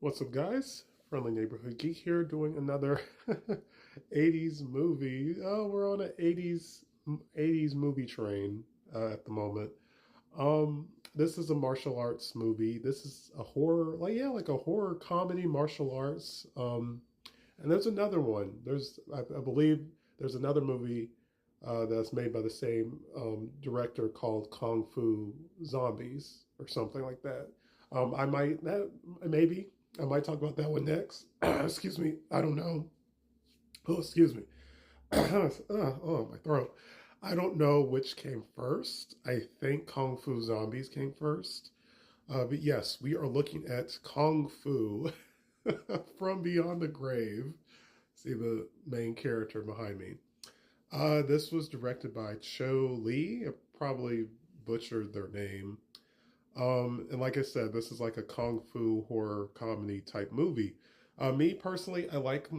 What's up, guys? Friendly Neighborhood Geek here doing another 80s movie. Oh, we're on an 80s movie train at the moment. This is a martial arts movie. This is a horror, like a horror comedy martial arts. And there's another one. I believe there's another movie that's made by the same director called Kung Fu Zombies or something like that. I might that maybe I might talk about that one next. Excuse me. I don't know. Oh, excuse me. Oh, my throat. I don't know which came first. I think Kung Fu Zombies came first. But yes, we are looking at Kung Fu from Beyond the Grave. See the main character behind me. This was directed by Cho Lee. I probably butchered their name. And like I said, this is like a kung fu horror comedy type movie. Me personally, I like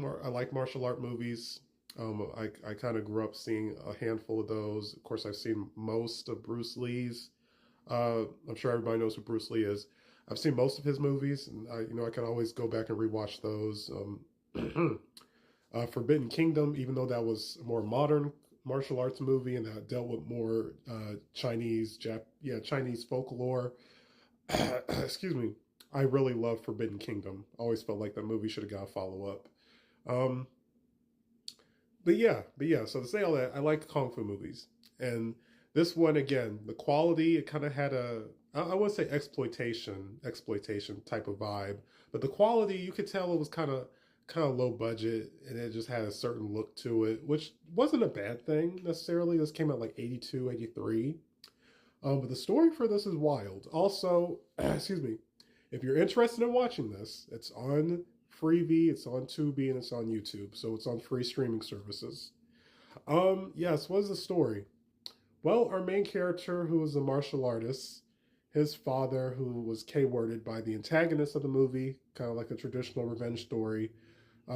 martial art movies. I kind of grew up seeing a handful of those. Of course, I've seen most of Bruce Lee's. I'm sure everybody knows who Bruce Lee is. I've seen most of his movies, and I can always go back and rewatch those. Forbidden Kingdom, even though that was a more modern martial arts movie and that dealt with more Chinese folklore. Excuse me. I really love Forbidden Kingdom. Always felt like that movie should have got a follow up. Um, but yeah. So to say all that, I like kung fu movies, and this one again, the quality it kind of had I wouldn't say exploitation type of vibe, but the quality you could tell it was kind of low budget, and it just had a certain look to it, which wasn't a bad thing necessarily. This came out like 82, 83. But the story for this is wild. Also, excuse me, if you're interested in watching this, it's on Freevee, it's on Tubi, and it's on YouTube. So it's on free streaming services. Yes, what is the story? Well, our main character, who is a martial artist, his father, who was K-worded by the antagonist of the movie, kind of like a traditional revenge story,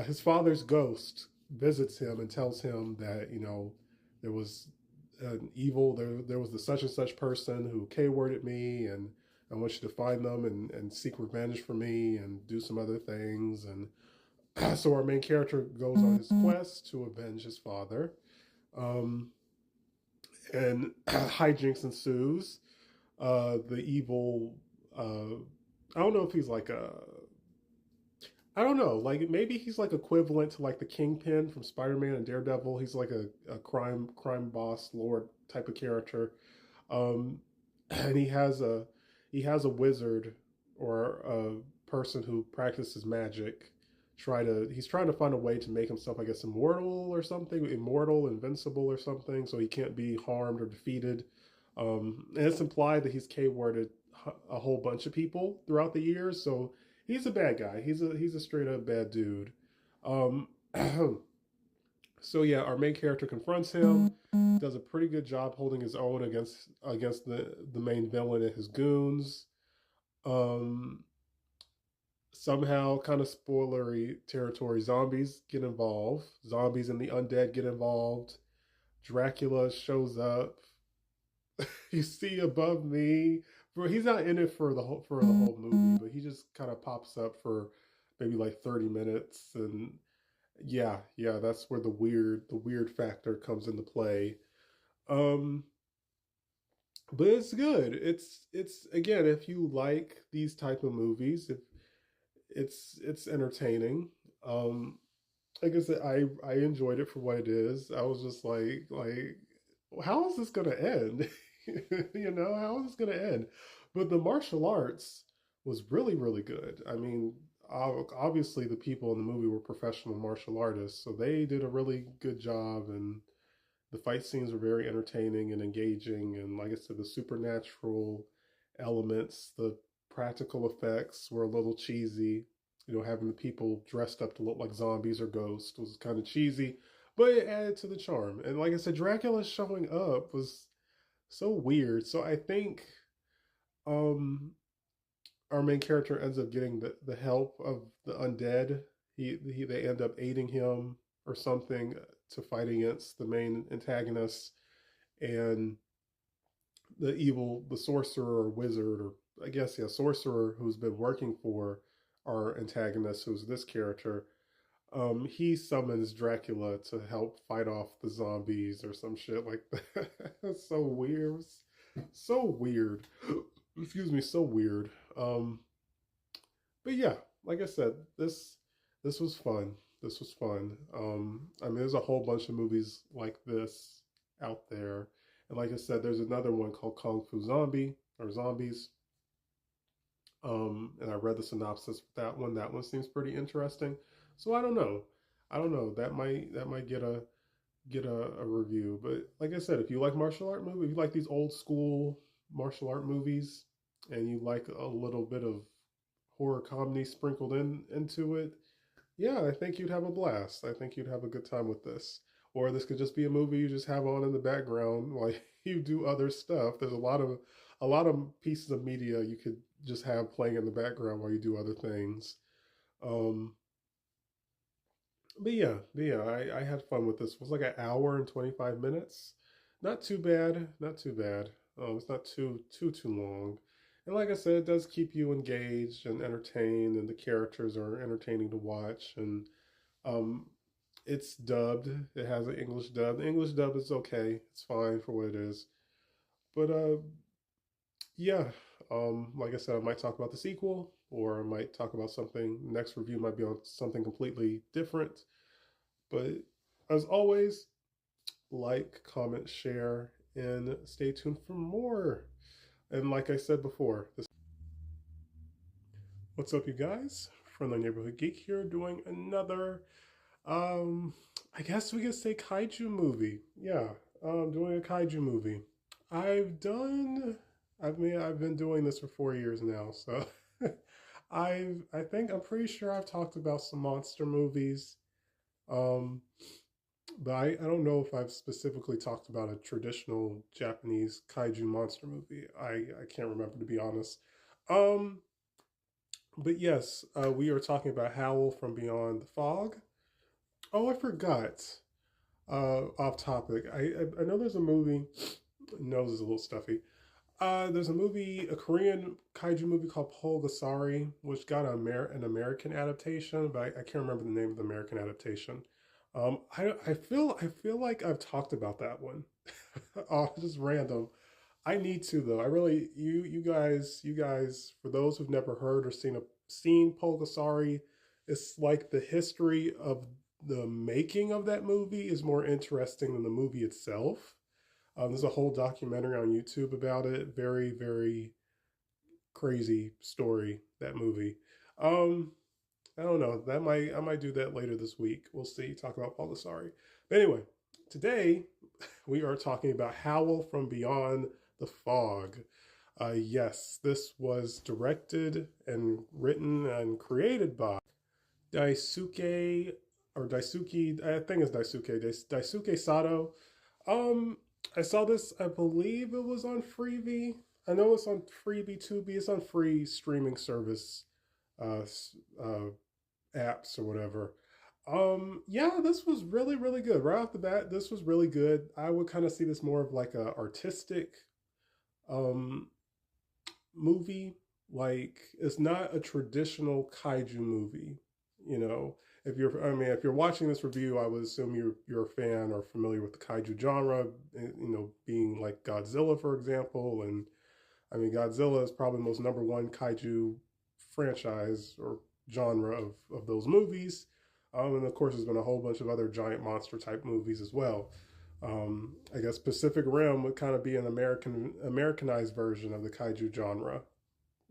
his father's ghost visits him and tells him that there was an evil there was the such and such person who K-worded me, and I want you to find them and seek revenge for me and do some other things. And so our main character goes on his quest to avenge his father. Um, and hijinks ensues. The evil I don't know if he's like a I don't know. Like maybe he's like equivalent to like the Kingpin from Spider-Man and Daredevil. He's like a crime boss lord type of character. Um, and he has a wizard or a person who practices magic. He's trying to find a way to make himself, I guess, immortal or something, immortal, invincible or something, so he can't be harmed or defeated. And it's implied that he's K-worded a whole bunch of people throughout the years, so he's a bad guy. He's a straight up bad dude. Um, so yeah, our main character confronts him, does a pretty good job holding his own against the main villain and his goons. Um, Somehow, kind of spoilery territory, zombies get involved. Zombies and the undead get involved. Dracula shows up. You see above me. He's not in it for the whole movie, but he just kind of pops up for maybe like 30 minutes, and yeah, that's where the weird factor comes into play. Um, but it's good. It's again, if you like these type of movies, if it's entertaining. Um, like I said, I enjoyed it for what it is. I was just like how is this gonna end? How is this gonna end? But the martial arts was really, really good. I mean, obviously the people in the movie were professional martial artists, so they did a really good job, and the fight scenes were very entertaining and engaging. And like I said, the supernatural elements, the practical effects were a little cheesy. Having the people dressed up to look like zombies or ghosts was kind of cheesy, but it added to the charm. And like I said, Dracula showing up was so weird. So I think um our main character ends up getting the help of the undead. They end up aiding him or something to fight against the main antagonist, and the sorcerer or wizard, or I guess, yeah, sorcerer who's been working for our antagonist, who's this character, he summons Dracula to help fight off the zombies or some shit like that. That's so weird. So weird. Excuse me, so weird. But yeah, like I said, this was fun. This was fun. I mean, there's a whole bunch of movies like this out there, and like I said, there's another one called Kung Fu Zombie or Zombies. And I read the synopsis for that one. That one seems pretty interesting. So I don't know. I don't know. That might get a review. But like I said, if you like martial art movies, if you like these old school martial art movies, and you like a little bit of horror comedy sprinkled into it, yeah, I think you'd have a blast. I think you'd have a good time with this. Or this could just be a movie you just have on in the background while you do other stuff. There's a lot of pieces of media you could just have playing in the background while you do other things. Um, but yeah, I had fun with this. It was like an hour and 25 minutes. Not too bad, not too bad. It's not too long. And like I said, it does keep you engaged and entertained, and the characters are entertaining to watch. And um, it's dubbed. It has an English dub. The English dub is okay. It's fine for what it is. But yeah, like I said, I might talk about the sequel, or I might talk about something. Next review might be on something completely different. But as always, like, comment, share, and stay tuned for more. And like I said before, what's up, you guys? Friendly Neighborhood Geek here, doing another, um, I guess we could say kaiju movie. Yeah, doing a kaiju movie. I've done, I've been doing this for 4 years now, so I'm pretty sure I've talked about some monster movies. Um, but I don't know if I've specifically talked about a traditional Japanese kaiju monster movie. I can't remember, to be honest. Um, but yes, we are talking about Howl from Beyond the Fog. Oh, I forgot. Off topic. I know there's a movie. Nose is a little stuffy. There's a movie, a Korean kaiju movie called Polgasari, which got an American adaptation, but I can't remember the name of the American adaptation. I feel like I've talked about that one. Oh, just random. I need to though. I really you guys for those who've never heard or seen Polgasari, it's like the history of the making of that movie is more interesting than the movie itself. There's a whole documentary on YouTube about it. Very, very crazy story, that movie. Um, I don't know. I might do that later this week. We'll see. Talk about Polgasari. But anyway, today we are talking about Howl from Beyond the Fog. Yes, this was directed and written and created by Daisuke or Daisuke. I think it's Daisuke Sato. Um, I saw this. I believe it was on Freebie. I know it's on Freebie, Tubi. It's on free streaming service, uh, uh, apps or whatever. Yeah, this was really, really good. Right off the bat, this was really good. I would kind of see this more of like a artistic um movie. Like it's not a traditional kaiju movie. You know, if you're watching this review, I would assume you're a fan or familiar with the kaiju genre. You know, being like Godzilla, for example, and I mean Godzilla is probably the most number one kaiju franchise or genre of those movies. And of course, there's been a whole bunch of other giant monster type movies as well. I guess Pacific Rim would kind of be an Americanized version of the kaiju genre.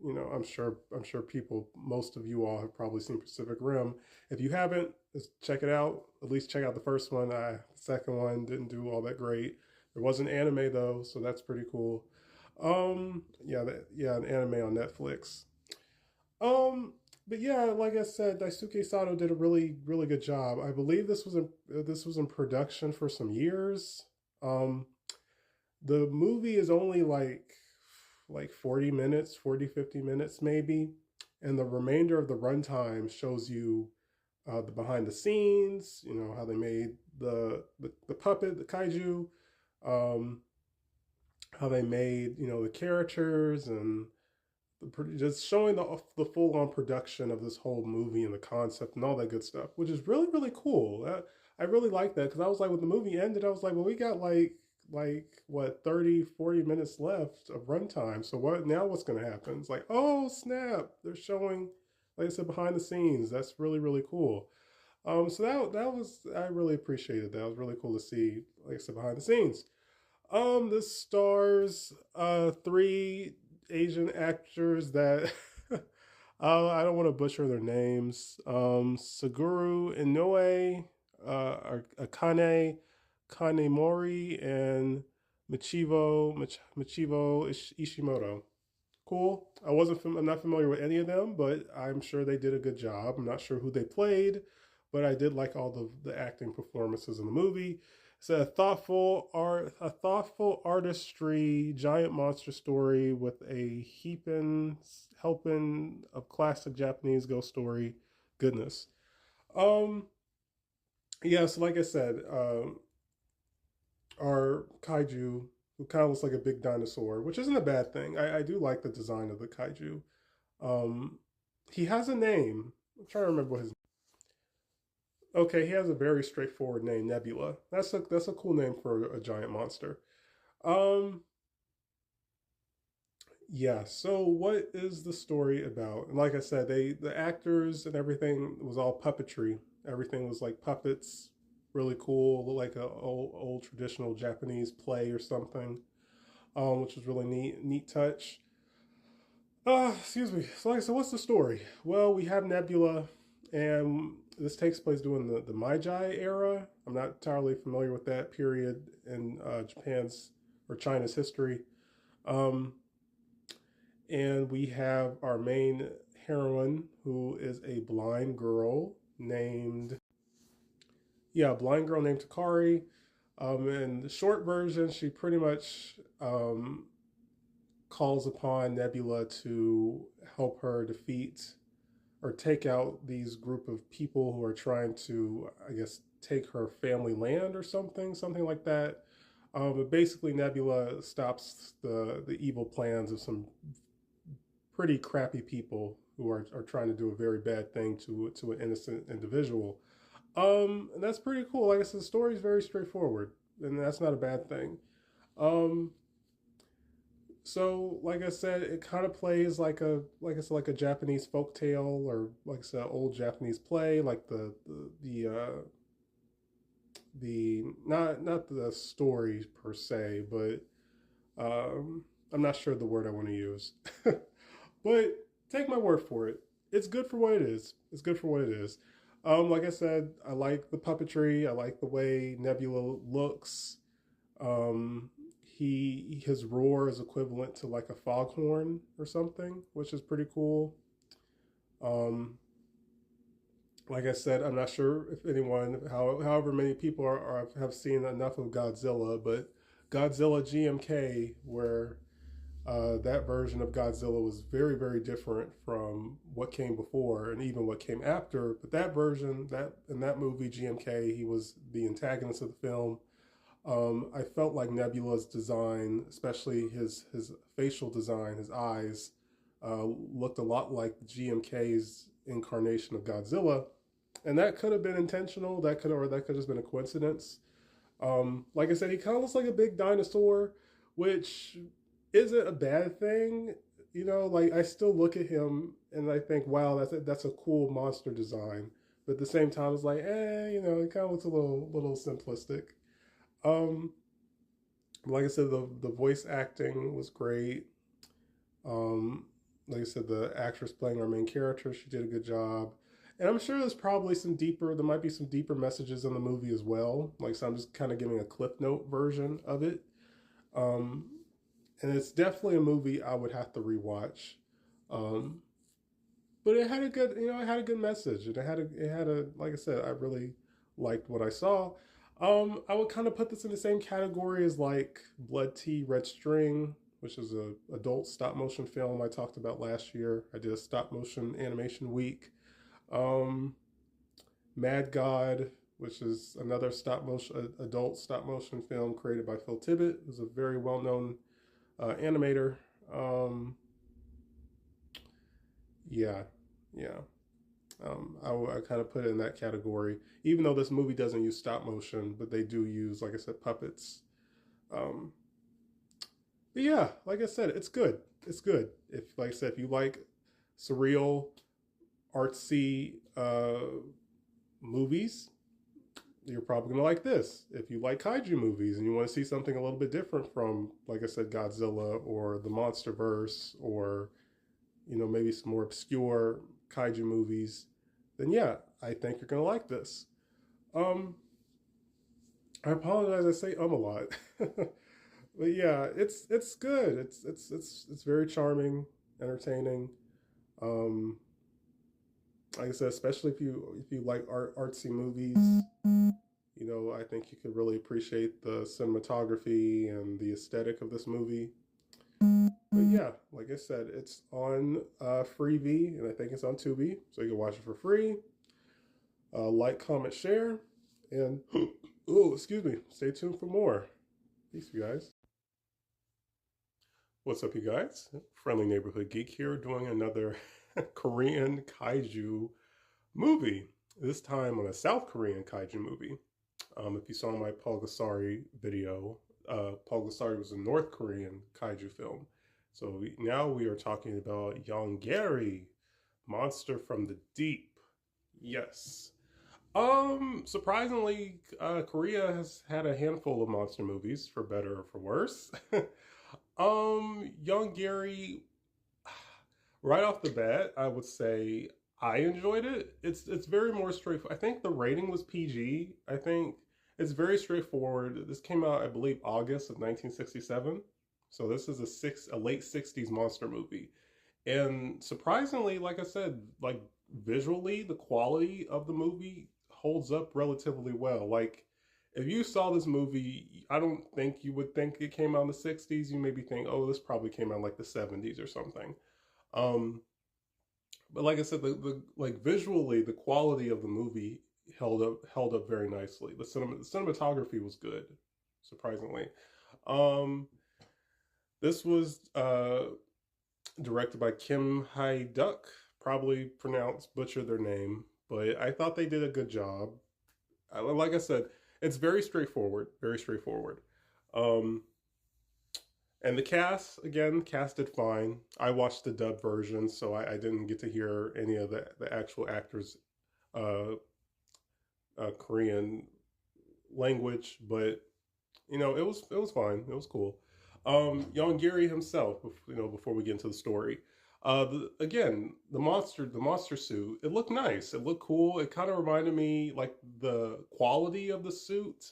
You know, I'm sure people, most of you all have probably seen Pacific Rim. If you haven't, just check it out. At least check out the first one. The second one didn't do all that great. There was an anime though, so that's pretty cool. Yeah, an anime on Netflix. Um, but yeah, like I said, Daisuke Sato did a really, really good job. I believe this was in production for some years. Um, the movie is only like 40 minutes, 40 50 minutes maybe, and the remainder of the runtime shows you the behind the scenes, you know, how they made the puppet, the kaiju, um, how they made, you know, the characters and just showing the full on production of this whole movie and the concept and all that good stuff, which is really really cool. I really like that because I was like, when the movie ended, I was like, well, we got like what 30-40 minutes left of runtime. So what now? What's going to happen? It's like, oh snap! They're showing, like I said, behind the scenes. That's really really cool. So that was, I really appreciated that. It was really cool to see, like I said, behind the scenes. This stars three Asian actors that I don't want to butcher their names. Suguru Inoue, Akane Kanemori, and Michivo Ishimoto. Cool. I'm not familiar with any of them, but I'm sure they did a good job. I'm not sure who they played, but I did like all the acting performances in the movie. It's a thoughtful artistry, giant monster story with a heaping, helping of classic Japanese ghost story goodness. Um, yeah, so like I said, our kaiju, who kind of looks like a big dinosaur, which isn't a bad thing. I do like the design of the kaiju. Um, he has a name. I'm trying to remember what his. Okay, he has a very straightforward name, Nebula. That's a cool name for a giant monster. Um, yeah. So what is the story about? And like I said, the actors and everything was all puppetry. Everything was like puppets, really cool, like a old traditional Japanese play or something, which was really neat touch. Excuse me. So, like I said, what's the story? Well, we have Nebula, and this takes place during the Meiji era. I'm not entirely familiar with that period in Japan's or China's history. Um, and we have our main heroine, who is a blind girl named, yeah, blind girl named Takari. In the short version, she pretty much calls upon Nebula to help her defeat or take out these group of people who are trying to, I guess, take her family land or something like that. But basically, Nebula stops the evil plans of some pretty crappy people who are trying to do a very bad thing to an innocent individual. And that's pretty cool. Like I said, the story is very straightforward, and that's not a bad thing. Um, so like I said, it kind of plays like I said, like a Japanese folk tale, or like I said, old Japanese play, like the not the story per se, but I'm not sure the word I want to use. But take my word for it. It's good for what it is. It's good for what it is. Like I said, I like the puppetry. I like the way Nebula looks. Um, his roar is equivalent to like a foghorn or something, which is pretty cool. Um, like I said, I'm not sure if anyone, however many people have seen enough of Godzilla, but Godzilla GMK, where that version of Godzilla was very, very different from what came before and even what came after. But that version, that in that movie GMK, he was the antagonist of the film. I felt like Nebula's design, especially his facial design, his eyes, looked a lot like GMK's incarnation of Godzilla, and that could have been intentional. That could have just been a coincidence. Like I said, he kind of looks like a big dinosaur, which isn't a bad thing. You know, like I still look at him and I think, wow, that's a cool monster design. But at the same time, it's like, you know, it kind of looks a little simplistic. Um, like I said, the voice acting was great. Um, like I said, the actress playing our main character, she did a good job. And I'm sure there might be some deeper messages in the movie as well. Like, so I'm just kind of giving a clip note version of it. Um, and it's definitely a movie I would have to rewatch. Um, but it had a good, you know, it had a good message, and like I said, I really liked what I saw. I would kind of put this in the same category as like Blood Tea, Red String, which is a adult stop motion film I talked about last year. I did a stop motion animation week. Um, Mad God, which is another adult stop motion film created by Phil Tippett, who's a very well known animator. Um, Yeah, yeah. I kind of put it in that category, even though this movie doesn't use stop motion, but they do use, like I said, puppets. Um, but yeah, like I said, it's good. It's good. If, like I said, if you like surreal, artsy movies, you're probably gonna like this. If you like kaiju movies and you want to see something a little bit different from, like I said, Godzilla or the MonsterVerse, or maybe some more obscure kaiju movies, then yeah, I think you're gonna like this. Um, I apologize. I say a lot, but yeah, it's good. It's very charming, entertaining. Um, like I said, especially if you like artsy movies, I think you could really appreciate the cinematography and the aesthetic of this movie. But yeah, like I said, it's on Freevee, and I think it's on Tubi, so you can watch it for free. Like, comment, share, and oh, excuse me. Stay tuned for more. Peace, you guys. What's up, you guys? Friendly Neighborhood Geek here, doing another Korean kaiju movie. This time on a South Korean kaiju movie. If you saw my Pulgasari video, Pulgasari was a North Korean kaiju film. So now we are talking about Yongari, Monster from the Deep. Yes. Surprisingly, Korea has had a handful of monster movies, for better or for worse. Young Gary, right off the bat, I would say I enjoyed it. It's very more straightforward. I think the rating was PG. I think it's very straightforward. This came out, I believe, August of 1967. So this is a late 60s monster movie. And surprisingly, like I said, like visually, the quality of the movie holds up relatively well. Like if you saw this movie, I don't think you would think it came out in the 60s. You maybe think, oh, this probably came out like the 70s or something. Um, but like I said, the like visually, the quality of the movie held up very nicely. The cinematography was good, surprisingly. Um, this was directed by Kim Hae Duck, probably pronounced butcher their name, but I thought they did a good job. Like I said, it's very straightforward, very straightforward. Um, and the cast, again, casted fine. I watched the dub version, so I didn't get to hear any of the actual actors' uh, Korean language, but it was fine. It was cool. Young Gary himself, before we get into the story, again, the monster suit, it looked nice. It looked cool. It kind of reminded me, like the quality of the suit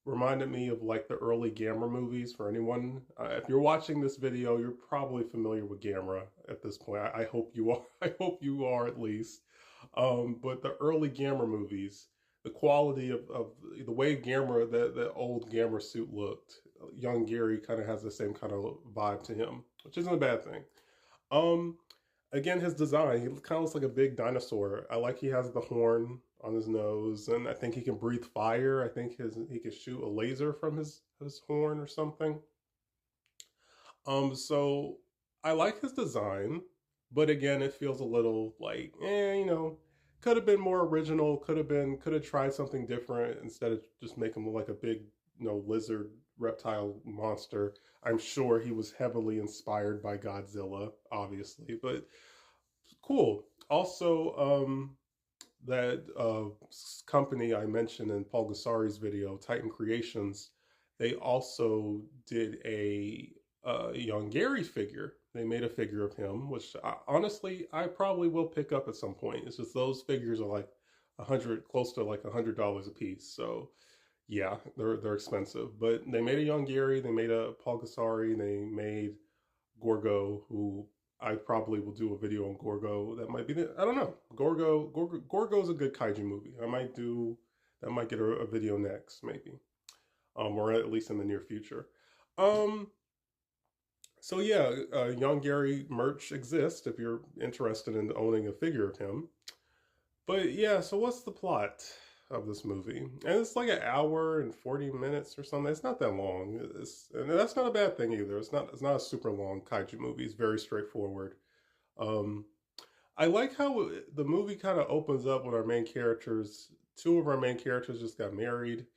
reminded me of like the early Gamera movies. For anyone, if you're watching this video, you're probably familiar with Gamera at this point. I hope you are. I hope you are at least. But the early Gamera movies, the quality of the way Gamera, the old Gamera suit looked, young Gary kind of has the same kind of vibe to him, which isn't a bad thing. Um, Again, his design, he kind of looks like a big dinosaur. I like he has the horn on his nose, and I think he can breathe fire. I think he can shoot a laser from his horn or something. So I like his design, but again, it feels a little like, could have been more original. Could have tried something different instead of just making him like a big, lizard reptile monster. I'm sure he was heavily inspired by Godzilla, obviously, but cool. Also, that company I mentioned in Paul Gassari's video, Titan Creations, they also did a young Gary figure. They made a figure of him, which honestly I probably will pick up at some point. It's just those figures are like close to like $100 a piece. So yeah, they're expensive. But they made a young Gary, they made a Paul Gassari, they made Gorgo, who I probably will do a video on Gorgo. That might be I don't know. Gorgo is a good kaiju movie. I might do that. Might get a video next, maybe, or at least in the near future. Um, so yeah, Young Gary merch exists if you're interested in owning a figure of him. But yeah, so what's the plot of this movie? And it's like an hour and 40 minutes or something. It's not that long. And that's not a bad thing either. It's not a super long kaiju movie. It's very straightforward. Um, I like how the movie kind of opens up with our main characters. Two of our main characters just got married.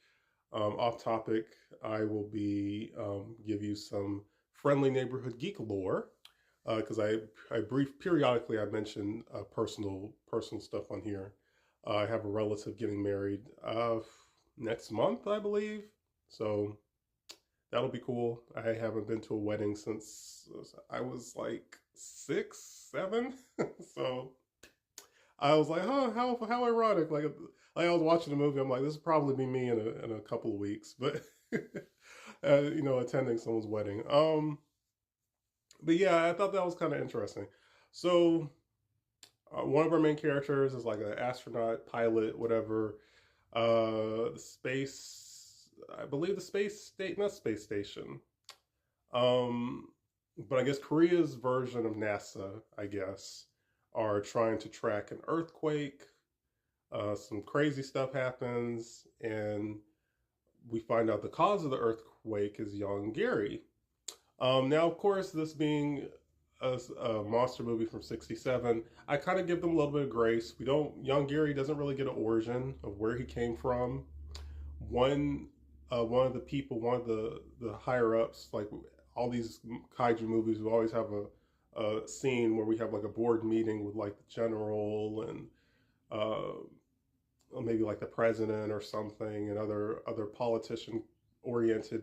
Off topic, I will be give you some friendly neighborhood geek lore because I brief periodically I mention personal stuff on here. I have a relative getting married next month, I believe. So that'll be cool. I haven't been to a wedding since I was like 6, 7. So I was like, huh, how ironic. Like I was watching the movie, I'm like, this will probably be me in a couple of weeks, but attending someone's wedding. But yeah, I thought that was kind of interesting. So one of our main characters is like an astronaut, pilot, whatever. The space, I believe the space state, not space station. Um, but I guess Korea's version of NASA, I guess, are trying to track an earthquake. Some crazy stuff happens, and we find out the cause of the earthquake is young Gary. Now, of course, this being a monster movie from '67, I kind of give them a little bit of grace. We don't, young Gary doesn't really get an origin of where he came from. One, one of the people, one of the higher ups, like all these kaiju movies, we always have a scene where we have like a board meeting with like the general and maybe like the president or something, and other politician oriented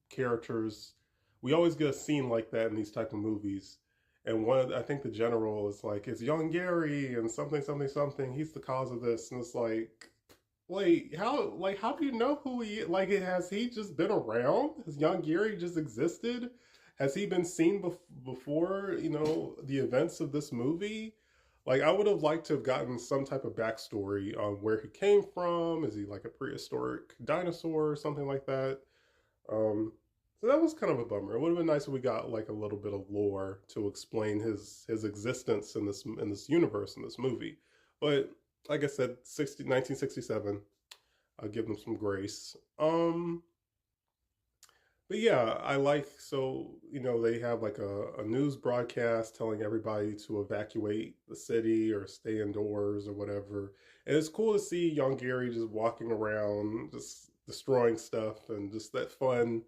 characters. We always get a scene like that in these type of movies. And I think the general is like, it's young Gary and something, something, something. He's the cause of this, and it's like, wait, how do you know who he? Like, has he just been around? Has young Gary just existed? Has he been seen before? The events of this movie. Like, I would have liked to have gotten some type of backstory on where he came from. Is he like a prehistoric dinosaur or something like that? So that was kind of a bummer. It would have been nice if we got like a little bit of lore to explain his existence in this universe in this movie. But like I said, 1967. I'll give them some grace. But yeah, I like, they have like a news broadcast telling everybody to evacuate the city or stay indoors or whatever. And it's cool to see young Gary just walking around, just destroying stuff and just that fun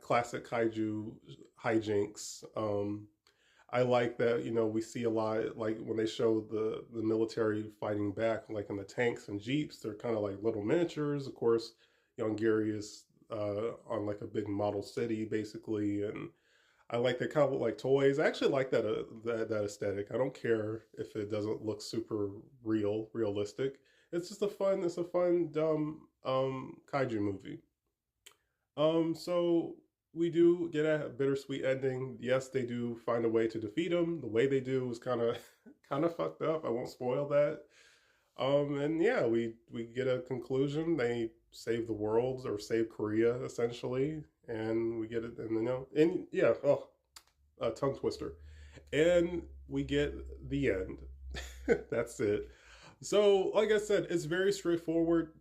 classic kaiju hijinks. I like that, we see a lot, like when they show the military fighting back, like in the tanks and jeeps, they're kind of like little miniatures. Of course, young Gary is on like a big model city, basically, and I like that kind of like toys. I actually like that aesthetic. I don't care if it doesn't look super realistic. It's a fun dumb kaiju movie. So we do get a bittersweet ending. Yes, they do find a way to defeat him. The way they do is kind of kind of fucked up. I won't spoil that. And yeah, we get a conclusion. They save the world or save Korea essentially, and we get it. And yeah, oh, a tongue twister, and we get the end. That's it. So, like I said, it's very straightforward.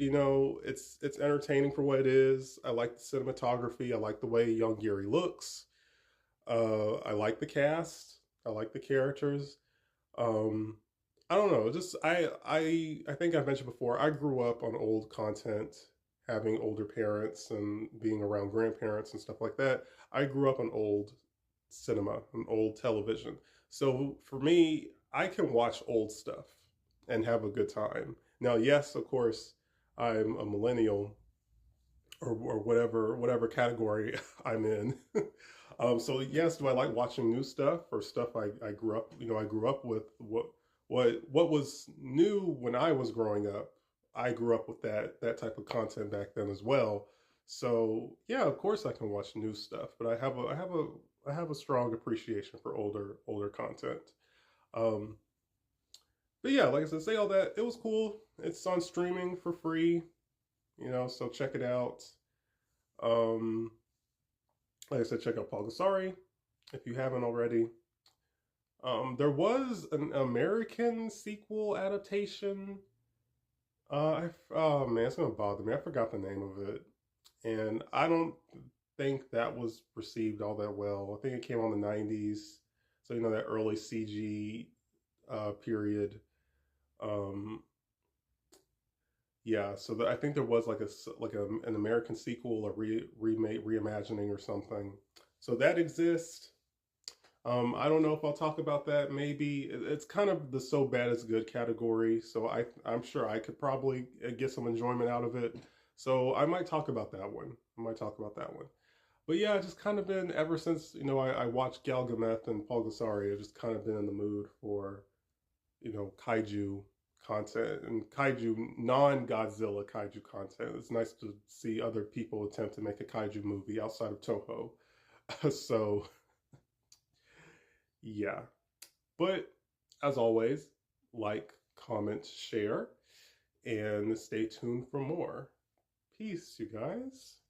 It's entertaining for what it is. I like the cinematography. I like the way young Gary looks. I like the cast. I like the characters. Um, I don't know. Just I think I've mentioned before. I grew up on old content, having older parents and being around grandparents and stuff like that. I grew up on old cinema and old television. So for me, I can watch old stuff and have a good time. Now, yes, of course, I'm a millennial or whatever category I'm in. So yes, do I like watching new stuff or stuff I grew up, I grew up with what was new when I was growing up. I grew up with that type of content back then as well. So yeah, of course I can watch new stuff, but I have a strong appreciation for older content. Um, but yeah, like I said, say all that. It was cool. It's on streaming for free, so check it out. Um, like I said, check out Pulgasari if you haven't already. There was an American sequel adaptation. Oh man, it's gonna bother me. I forgot the name of it, and I don't think that was received all that well. I think it came on the '90s. So, that early CG period. Um, yeah, so I think there was like an American sequel, a remake, reimagining or something. So that exists. I don't know if I'll talk about that. Maybe it's kind of the so bad it's good category. So I'm sure I could probably get some enjoyment out of it. So I might talk about that one. I might talk about that one. But yeah, just kind of been ever since I watched Galgameth and Paul Gasari. I've just kind of been in the mood for kaiju content and kaiju non-Godzilla kaiju content. It's nice to see other people attempt to make a kaiju movie outside of Toho. So yeah, but as always, like, comment, share, and stay tuned for more. Peace, you guys.